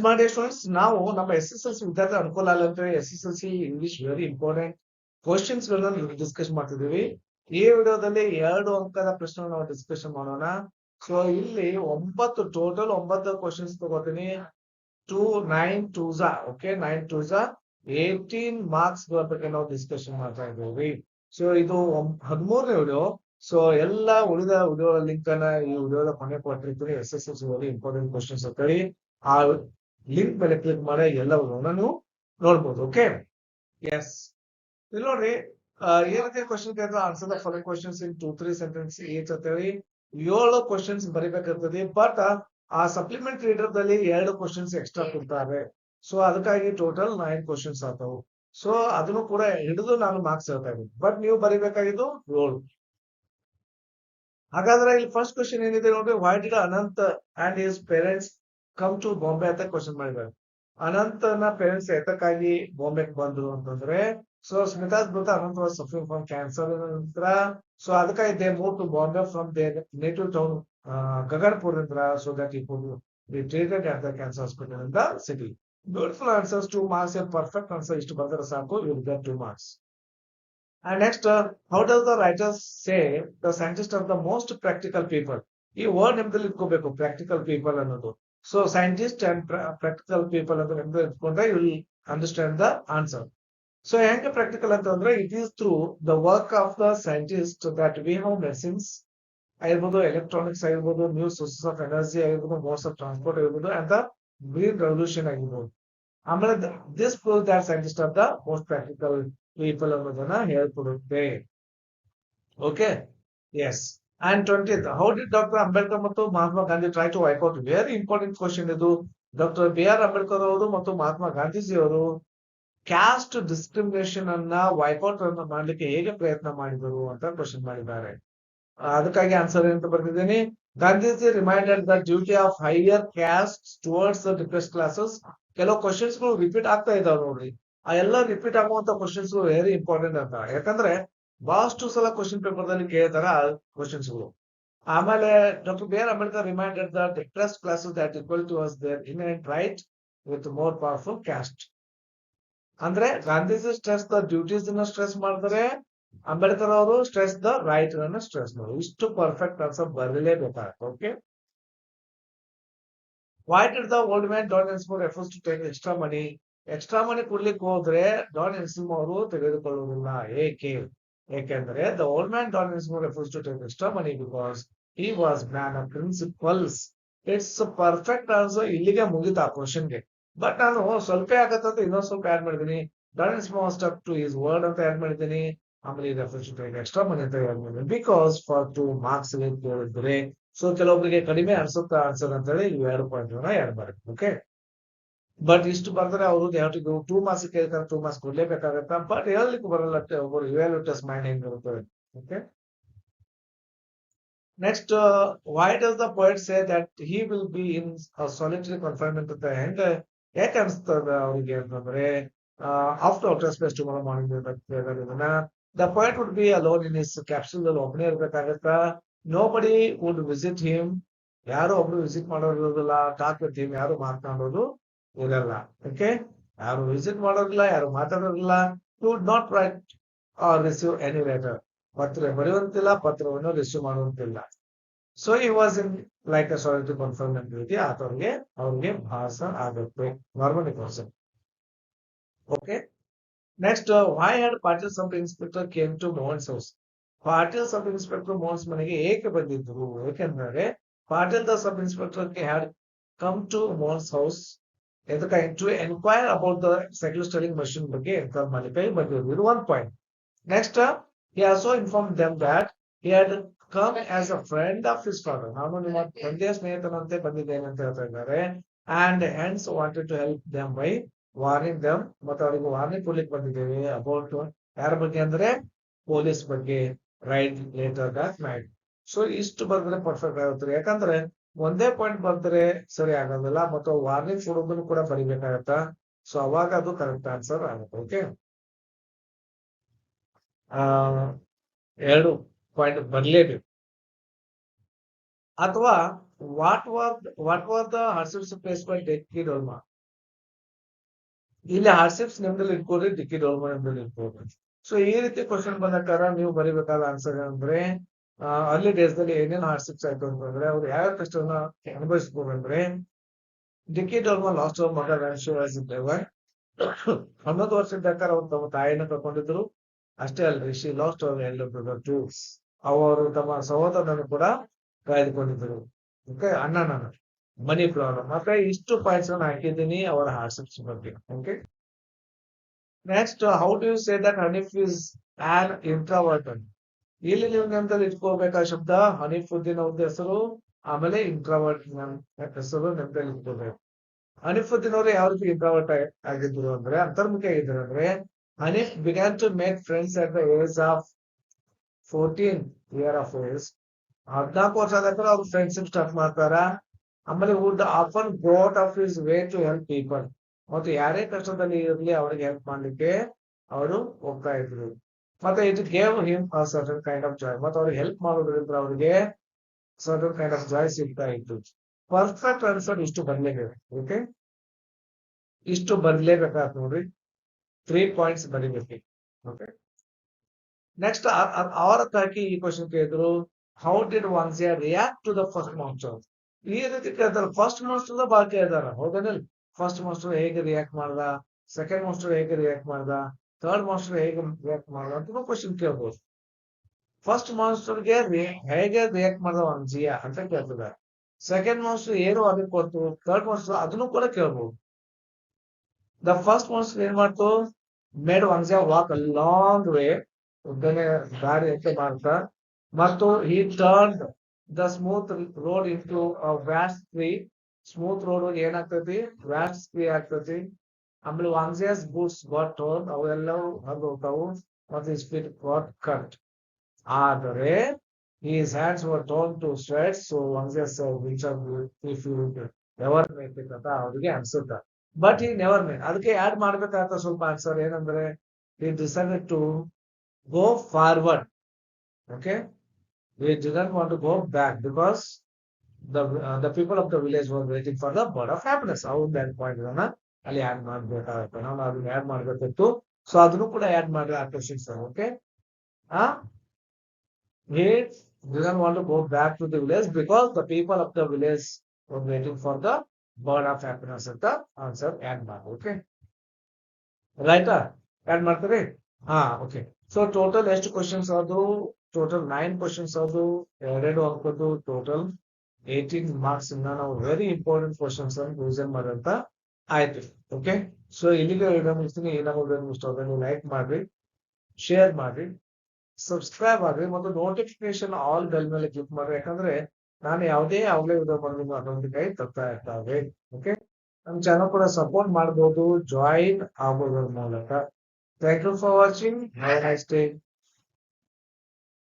my dear students, ನಾವು ನಮ್ಮ SSLC ವಿದ್ಯಾರ್ಥಿ ಅನುಕೂಲ ಆಗಲಿ ಅಂತ SSLC English very important questions ಗಳನ್ನ ಡಿಸ್ಕಸ್ ಮಾಡ್ತಿದೀವಿ. ಈ ವಿಡಿಯೋದಲ್ಲಿ 2 ಅಂಕದ ಪ್ರಶ್ನೆ ನಾವು ಡಿಸ್ಕಷನ್ ಮಾಡೋಣ. ಸೊ ಇಲ್ಲಿ 9 ಕ್ವಶನ್ಸ್ ತಗೋತೀನಿ. 2 9 2s ಓಕೆ 9 2s 18 ಮಾರ್ಕ್ಸ್ ಬಗ್ಗೆ ನಾವು ಡಿಸ್ಕಷನ್ ಮಾಡ್ತಾ ಇದ್ದೀವಿ. ಸೊ ಇದು 13ನೇ ವಿಡಿಯೋ. ಸೊ ಎಲ್ಲ ಉಳಿದ ವಿಡಿಯೋ ಲಿಂಕ್ ಅನ್ನ ಈ ವಿಡಿಯೋದ ಕೊನೆ ಕೊಟ್ಟಿರ್ತೀನಿ. SSLC ವೆರಿ ಇಂಪಾರ್ಟೆಂಟ್ ಕ್ವಶನ್ಸ್ ಅಂತೇಳಿ ಆ ಲಿಂಕ್ ಮೇಲೆ ಕ್ಲಿಕ್ ಮಾಡಿ ಎಲ್ಲವನ್ನು ನೀವು ನೋಡ್ಬೋದು. ಓಕೆ ಎಸ್ ಇಲ್ಲಿ ನೋಡ್ರಿ ಏನಂತ ಕ್ವಶನ್ ಕೇಳಿದ್ರೆ answer the following questions in 2-3 sentence each ಅಂತೇಳಿ 7 ಕ್ವಶನ್ಸ್ ಬರೀಬೇಕಾಗ್ತದೆ. ಬಟ್ ಆ ಸಪ್ಲಿಮೆಂಟ್ ರೀಡರ್ ದಲ್ಲಿ 2 ಕ್ವಶನ್ಸ್ ಎಕ್ಸ್ಟ್ರಾ ಕೊಡ್ತಾರೆ. ಸೊ ಅದಕ್ಕಾಗಿ ಟೋಟಲ್ 9 ಕ್ವಶನ್ಸ್ ಆಗ್ತಾವು. ಸೊ ಅದನ್ನು ಕೂಡ ಹಿಡಿದು ನಾನು ಮಾರ್ಕ್ಸ್ ಹೇಳ್ತಾ ಇದ್ದೀನಿ. ಬಟ್ ನೀವು ಬರೀಬೇಕಾಗಿದ್ದು 7. ಹಾಗಾದ್ರೆ ಇಲ್ಲಿ ಫಸ್ಟ್ ಕ್ವಶನ್ ಏನಿದೆ ನೋಡ್ರಿ, why did Anant and his parents come to Bombay ಅಂತ ಕ್ವಶನ್ ಮಾಡಿದ್ದಾರೆ. ಅನಂತನ ಪೇರೆಂಟ್ಸ್ ಎತಕ್ಕಾಗಿ ಬಾಂಬೆಗೆ ಬಂದ್ರು ಅಂತಂದ್ರೆ, ಸೊ ಸ್ಮಿತಾಸ್ ಗೊತ್ತಾ Anant was suffering from cancer ನಂತರ ಸೊ ಅದಕ್ಕಾಗಿ they move to Bombay from their native town Gaganpur ನಂತರ so that he could be treated at the cancer hospital in the city. Beautiful answers, 2 marks. A perfect answer ಇಷ್ಟು ಬಂದರೆ ಸಾಕು, you will get 2 marks. And next, how does the writer say the scientists are the most practical people? ಈ word ನಿಮ್ದಲ್ಲಿ ಇಟ್ಕೋಬೇಕು, practical people ಅನ್ನೋದು. So scientist and practical people ಅಂತ ನಿಮ್ದು ಇಟ್ಕೊಂಡ್ರೆ you will understand the answer. So ಹೆಂಗೆ practical ಅಂತಂದ್ರೆ, it is through the work of the scientist that we have medicines ಆಗಿರ್ಬೋದು, ಎಲೆಕ್ಟ್ರಾನಿಕ್ಸ್ ಆಗಿರ್ಬೋದು, ನ್ಯೂ ಸೋರ್ಸಸ್ ಆಫ್ ಎನರ್ಜಿ ಆಗಿರ್ಬೋದು, modes of transport ಆಗಿರ್ಬೋದು, and the green revolution ಆಗಿರ್ಬೋದು. ಆಮೇಲೆ this proves that scientist are the most practical people ಅನ್ನೋದನ್ನ ಹೇಳ್ಕೊಡುತ್ತೆ. Okay S. And 20th, how did doctor Ambedkar ಮತ್ತು Mahatma Gandhi try to wipe out? Very important question ಇದು. Doctor BR Ambedkar ಅವರು ಮತ್ತು ಮಹಾತ್ಮ ಗಾಂಧೀಜಿ ಅವರು ಕ್ಯಾಸ್ಟ್ ಡಿಸ್ಕ್ರಿಮಿನೇಷನ್ ಅನ್ನ ವೈಕೌಟ್ ಅನ್ನ ಮಾಡ್ಲಿಕ್ಕೆ ಹೇಗೆ ಪ್ರಯತ್ನ ಮಾಡಿದರು ಅಂತ ಕ್ವಶನ್ ಮಾಡಿದ್ದಾರೆ. ಅದಕ್ಕಾಗಿ ಆನ್ಸರ್ ಏನಂತ ಬರ್ತಿದ್ದೀನಿ, Gandhiji reminded the duty of higher caste towards the depressed classes. ಕೆಲವು ಕ್ವಶನ್ಸ್ ಗಳು ರಿಪೀಟ್ ಆಗ್ತಾ ಇದಾವೆ ನೋಡ್ರಿ. ಆ ಎಲ್ಲ ರಿಪೀಟ್ ಆಗುವಂತ ಕ್ವಶನ್ಸ್ ವೆರಿ ಇಂಪಾರ್ಟೆಂಟ್ ಅಂತ, ಯಾಕಂದ್ರೆ ಬಹಳಷ್ಟು ಸಲ ಕ್ವಶನ್ ಪೇಪರ್ ದಲ್ಲಿ ಕೇಳ್ತಾರ ಕ್ವಶನ್ಸ್ ಗಳು. ಆಮೇಲೆ doctor BR Ambedkar reminded the depressed classes that equal to us there inherent right with more powerful caste. ಅಂದ್ರೆ ಗಾಂಧೀಜಿ ಸ್ಟ್ರೆಸ್ ದ ಡ್ಯೂಟೀಸ್ ಅನ್ನ ಸ್ಟ್ರೆಸ್ ಮಾಡ್ತಾರೆ, ಅಂಬೇಡ್ಕರ್ ಅವರು ಸ್ಟ್ರೆಸ್ ದ ರೈಟ್ ಅನ್ನ ಸ್ಟ್ರೆಸ್ ಮಾಡ್ತಾರೆ. ಇಷ್ಟು ಪರ್ಫೆಕ್ಟ್ ಆನ್ಸರ್ ಬರಲೇಬೇಕಾಗುತ್ತೆ. Okay, why did the old man Don Anselmo refers to take extra money? Extra money ಕೊಡ್ಲಿಕ್ಕೆ ಹೋದ್ರೆ ಡಾನ್ ಎನ್ಸ್ಮೋರ್ ಅವರು ತೆಗೆದುಕೊಳ್ಳುವುದಿಲ್ಲ. ಏಕೆಂದ್ರೆ the old man Don Anselmo refers to take extra money because he was man of principles. It's perfect answer. ಇಲ್ಲಿಗೆ ಮುಗಿತಾ ಕ್ವಶನ್ಗೆ. But ನಾನು ಸ್ವಲ್ಪ ಆಗತ್ತಂತ ಇನ್ನೊಂದ್ ಸ್ವಲ್ಪ ಆಡ್ ಮಾಡಿದೀನಿ. Don Anselmo stuck to his word ಅಂತ ಆಡ್ ಮಾಡಿದ್ದೀನಿ. ಆಮೇಲೆ refers to take extra money ಅಂತ ಆಡ್ ಮಾಡಿದ್ದೀನಿ ಬಿಕಾಸ್ ಫಾರ್ 2 marks ಕೇಳಿದ್ರೆ. ಸೊ ಕೆಲವೊಬ್ಬರಿಗೆ ಕಡಿಮೆ ಅನ್ಸುತ್ತಾ ಆನ್ಸರ್ ಅಂತ ಹೇಳಿ 2 ಪಾಯಿಂಟ್ ಆಡ್ ಮಾಡಿ. ಓಕೆ, ಬಟ್ ಇಷ್ಟು ಬಂದ್ರೆ ಅವರು 2 marks ಕೇಳ್ತಾರೆ, 2 marks ಕೊಡ್ಲೇಬೇಕಾಗತ್ತ. ಬಟ್ ಹೇಳಲಿಕ್ಕೆ ಬರಲ್ಲ, ಒಬ್ಬರು ಇವ್ಯಾಲ್ಯೂಟರ್ಸ್ ಮೈಂಡ್ ಹೆಂಗಿರುತ್ತದೆ. Okay, next, why does the poet say that he will be in solitary confinement ಅಂತ ಯಾಕೆ ಅನಿಸ್ತದ ಅವ್ರಿಗೆ ಅಂತಂದ್ರೆ, after outer space tomorrow morning ಇದನ್ನ the poet would be alone in his capsule ಅಲ್ಲಿ ಒಬ್ಬನೇ ಇರ್ಬೇಕಾಗತ್ತಾ. Nobody would visit him. ಯಾರು ಒಬ್ರು ವಿಸಿಟ್ ಮಾಡೋದಿಲ್ಲ. ಟಾಕ್ ವಿತ್ ಹಿಮ್, ಯಾರು ಮಾತನಾಡೋದು ಇರಲ್ಲ. ಓಕೆ, ಯಾರು ವಿಸಿಟ್ ಮಾಡೋದಿಲ್ಲ, ಯಾರು ಮಾತಾಡೋದಿಲ್ಲ. You would not write or receive any letter. ಪತ್ರ ಬರೆಯುವಂತಿಲ್ಲ, ಪತ್ರವನ್ನು ರಿಸೀವ್ ಮಾಡುವಂತಿಲ್ಲ. ಸೊ ಈ was in like a solitary confinement ರೀತಿ ಅವ್ರಿಗೆ ಭಾಸ ಆಗುತ್ತೆ. Normally person. Okay, next, why had Patil sub inspector came to Mohan's house? Patil sub inspector Mohan's ಮನೆಗೆ ಏಕೆ ಬಂದಿದ್ರು? ಏಕೆಂದ್ರೆ Patil the sub inspector had come to Mohan's house ಎದಕ್ಕಾಗಿ to enquire about the cycle styling machine ಬಗ್ಗೆ ಎನ್ಕ್ವೈರ್ ಮಾಡಲಿಕ್ಕೆ ಬಂದಿದ್ರು. ಇದು 1 point. Next, he also informed them that he had come as a friend of his father. ನಾನು ನಿಮ್ಮ ತಂದೆಯ ಸ್ನೇಹಿತನಂತೆ ಬಂದಿದ್ದೇನೆ ಅಂತ ಹೇಳ್ತಾ ಇದ್ದಾರೆ. And hence wanted to help them by warning them. ಮತ್ತೆ ಅವರಿಗೆ ವಾರ್ನಿಂಗ್ ಕೊಡ್ಲಿಕ್ಕೆ ಬಂದಿದ್ದೇವೆ ಅಬೌಟ್ ಯಾರ ಬಗ್ಗೆ ಅಂದ್ರೆ ಪೊಲೀಸ್ ಬಗ್ಗೆ. Right later that night. So ಇಷ್ಟು ಬಂದ್ರೆ ಪರ್ಫೆಕ್ಟ್ ಆಗುತ್ತೆ. ಯಾಕಂದ್ರೆ ಒಂದೇ ಪಾಯಿಂಟ್ ಬಂದ್ರೆ ಸರಿ ಆಗೋದಿಲ್ಲ, ಮತ್ತು ವಾರ್ನಿಂಗ್ ಕೊಡೋದನ್ನು ಕೂಡ ಬರಿಬೇಕಾಗತ್ತ. ಸೊ ಅವಾಗ ಅದು ಕರೆಕ್ಟ್ ಆನ್ಸರ್ ಆಗುತ್ತೆ. ಓಕೆ, 2 ಪಾಯಿಂಟ್ ಬರಲೇಬೇಕು. ಅಥವಾ ವಾಟ್ ವಾರ್ ದ ಹರ್ಸಿಡ್ಸ್ ಪ್ಲೇಸ್ ಬೈ ಡೆಕ್ಕಿ ಡೋಲ್ಮಾ? ಇಲ್ಲಿ ಹಾರ್ಸಿಪ್ಸ್ ನಿಮ್ದಲ್ಲಿ ಇಟ್ಕೊಡ್ರಿ, ಡಿಕ್ಕಿ ಡೋಲ್ಮಾ ನಿಮ್ದಲ್ಲಿ ಇಟ್ಕೊಡ್ರಿ. ಸೊ ಈ ರೀತಿ ಕ್ವಶನ್ ಬಂದಕಾರ ನೀವು ಬರೀಬೇಕಾದ ಆನ್ಸರ್ ಏನಂದ್ರೆ ಅರ್ಲಿ ಡೇಸ್ ದಲ್ಲಿ ಏನೇನು ಹಾರ್ಸಿಪ್ಸ್ ಆಯ್ತು ಅಂತಂದ್ರೆ ಅವ್ರು ಯಾವ ಕಷ್ಟವನ್ನ ಅನುಭವಿಸ್ಬೋದಂದ್ರೆ Dicky Dolma lost of mother and she was ಡೆವರ್. 11 ವರ್ಷದ ಅವ್ರು ತಮ್ಮ ತಾಯಿನ ಕಳ್ಕೊಂಡಿದ್ರು. ಅಷ್ಟೇ ಅಲ್ರಿ, she lost her elder brother too. ಅವರು ತಮ್ಮ ಸಹೋದರನನ್ನು ಕೂಡ ಕಳೆದುಕೊಂಡಿದ್ರು. ಓಕೆ, ಅಣ್ಣನ ಮನಿ ಪ್ರಾಬ್ಲಮ್. ಮತ್ತೆ ಇಷ್ಟು ಪಾಯಿಂಟ್ಸ್ ಅನ್ನು ಹಾಕಿದ್ದೀನಿ ಅವರ ಹಾರ್ಸಿಪ್ಸ್ ಬಗ್ಗೆ. Okay, next, how do you say that Hanif is an introvert ಅಂತ. ಇಲ್ಲಿ ನೀವು ನೆನಪಲ್ಲಿ ಇಟ್ಕೋಬೇಕಾದ ಶಬ್ದ ಹನೀಫುದ್ದೀನ್ ಅವ್ರದ್ದು ಹೆಸರು, ಆಮೇಲೆ ಇಂಟ್ರಾವರ್ಟ್ ಹೆಸರು ನೆನಪಲ್ಲಿ ಇಟ್ಕೋಬೇಕು. ಹನೀಫುದ್ದೀನ್ ಅವರು ಯಾವ ರೀತಿ ಇಂಟ್ರಾವರ್ಟ್ ಆಗಿದ್ರು ಅಂದ್ರೆ, ಅಂತರ್ಮುಖಿ ಆಗಿದ್ರು ಅಂದ್ರೆ, Hanif began to make friends at the age of 14 year of age. 14 ವರ್ಷದಾಗ ಅವ್ರು ಫ್ರೆಂಡ್ಶಿಪ್ ಸ್ಟಾರ್ಟ್ ಮಾಡ್ತಾರ. ಆಮೇಲೆ would often go out of his way to help people. ಮತ್ತು ಯಾರೇ ಕಷ್ಟದಲ್ಲಿ ಇರಲಿ ಅವ್ರಿಗೆ ಹೆಲ್ಪ್ ಮಾಡ್ಲಿಕ್ಕೆ ಅವರು ಹೋಗ್ತಾ ಇದ್ರು. ಮತ್ತೆ ಇದು gave him certain kind of Joy. ಮತ್ತೆ ಅವ್ರಿಗೆ ಹೆಲ್ಪ್ ಮಾಡೋದ್ರಿಂದ ಅವ್ರಿಗೆ ಸರ್ಟನ್ ಕೈಂಡ್ ಆಫ್ ಜಾಯ್ ಸಿಗ್ತಾ ಇತ್ತು. ಪರ್ಫೆಕ್ಟ್ ಆನ್ಸರ್ ಇಷ್ಟು ಬರ್ಲೇಬೇಕು. ಓಕೆ, ಇಷ್ಟು ಬರ್ಲೇಬೇಕಾದ್ ನೋಡ್ರಿ, 3 ಪಾಯಿಂಟ್ಸ್ ಬರೀಬೇಕು. ಓಕೆ, ನೆಕ್ಸ್ಟ್ ಅವರ ತಾಕಿ ಈ ಕ್ವಶನ್ ಕೇಳಿದ್ರು, how did Vansia react to the first monster. ಈ ರೀತಿ ಕೇಳ್ತಾರೆ. ಫಸ್ಟ್ ಮಾನ್ಸ್ಟರ್ ಬಾಳ ಕೇಳ್ತಾರ, ಹೌದೇನಿಲ್ಲ. ಫಸ್ಟ್ ಮಾನ್ಸ್ಟರ್ ಹೇಗೆ ರಿಯಾಕ್ಟ್ ಮಾಡ್ದ, ಸೆಕೆಂಡ್ ಮಾನ್ಸ್ಟರ್ ಹೇಗೆ ರಿಯಾಕ್ಟ್ ಮಾಡ್ದ, ಥರ್ಡ್ ಮಾನ್ಸ್ಟರ್ ಹೇಗೆ ರಿಯಾಕ್ಟ್ ಮಾಡ್ದ ಅಂತ ಕ್ವಶನ್ ಕೇಳ್ಬೋದು. ಫಸ್ಟ್ ಮಾನ್ಸ್ಟರ್ಗೆ ಹೇಗೆ ರಿಯಾಕ್ಟ್ ಮಾಡ್ದ ವಾನ್ಸಿಯಾ ಅಂತ ಕೇಳ್ತದ. ಸೆಕೆಂಡ್ ಮಾನ್ಸ್ಟರ್ ಏನು ಅದಕ್ಕೆ ಕೊಡ್ತು, ಥರ್ಡ್ ಮಾನ್ಸ್ಟರ್ ಅದನ್ನು ಕೂಡ ಕೇಳ್ಬೋದು. ದ ಫಸ್ಟ್ ಮಾನ್ಸ್ಟರ್ ಏನ್ ಮಾಡ್ತು, made Vansia walk a long way. ಉದ್ದನೆ ದಾರಿ ಅಂತ ಮಾಡ್ತಾ, ಮತ್ತು ಈ turn the smooth road into vast tree. Smooth road ಏನಾಗ್ತೈತಿ, ವ್ಯಾಸ್ಟ್ ಟ್ರೀ ಆಗ್ತೈತಿ. ಆಮೇಲೆ ವಾನ್ಸಿಯಾಸ್ ಬೂಟ್ಸ್ ಗಾಟ್ ಟೋನ್, ಅವೆಲ್ಲವೂ ಹರಿದು ಹೋಗ್ತಾವು. ಮತ್ತೆ ಸ್ಪೀಡ್ ಗಾಟ್ ಕಟ್. ಆದರೆ his hands were torn to shreds, so Wangzia said, which of if you would ever make it ಅಂತ ಅವ್ರಿಗೆ ಅನ್ಸುತ್ತ. ಬಟ್ ಈ ನೆವರ್ ಮೇಡ್. ಅದಕ್ಕೆ ಆಡ್ ಮಾಡ್ಬೇಕಾದ ಸ್ವಲ್ಪ ಆನ್ಸರ್ ಏನಂದ್ರೆ, he decided to go forward. Okay, we didn't want to go back because the people of the village were waiting for the bird of happiness. ಅವ್ರು back point ಅನ್ನ ಅಲ್ಲಿ add ಮಾಡ್ಬೇಕಾಗುತ್ತೆ. ನಾವು ಅದನ್ನ ಆಡ್ ಮಾಡ್ಬೇಕಿತ್ತು. ಸೊ ಅದನ್ನು ಕೂಡ ಆಡ್ ಮಾಡಿ ಆ questions. Okay, he didn't want to go back to the village because the people of the village were waiting for the bird of happiness ಅಂತ ಆನ್ಸರ್ ಆಡ್ ಮಾಡಿ. ಓಕೆ, ರೈಟಾ? ಆಡ್ ಮಾಡ್ತಾರೆ. Okay. So total ಎಷ್ಟು questions ಅದು? Total 9 questions ಅದು. 2 ಅಂಕದ್ದು total 18 marks ಇಂದ ನಾವು very important questions ಅನ್ನು ರಿವಿಷನ್ ಮಾಡಂತ ಆಯ್ತು. ಓಕೆ, ಸೊ ಇಲ್ಲಿಗೆ ವಿಡಿಯೋ ಮುಗಿಸ್ತೀನಿ. ಏನಾದ್ರು ವಿಡಿಯೋ ಇಷ್ಟ ಆದ್ರೆ ನೀವು ಲೈಕ್ ಮಾಡ್ರಿ, ಶೇರ್ ಮಾಡ್ರಿ, ಸಬ್ಸ್ಕ್ರೈಬ್ ಆಗ್ರಿ, ಮತ್ತು ನೋಟಿಫಿಕೇಶನ್ ಆಲ್ ಬೆಲ್ ಮೇಲೆ ಕ್ಲಿಕ್ ಮಾಡ್ರಿ. ಯಾಕಂದ್ರೆ ನಾನು ಯಾವುದೇ ವಿಡಿಯೋ ಬಂದು ಅದೊಂದು ಕೈ ತಪ್ತಾ ಇರ್ತಾವೆ. ಓಕೆ, ನಮ್ಮ ಚಾನಲ್ ಕೂಡ ಸಪೋರ್ಟ್ ಮಾಡಬಹುದು, ಜಾಯಿನ್ ಆಗೋದ್ರ ಮೂಲಕ. Thank you for watching. Have a nice day.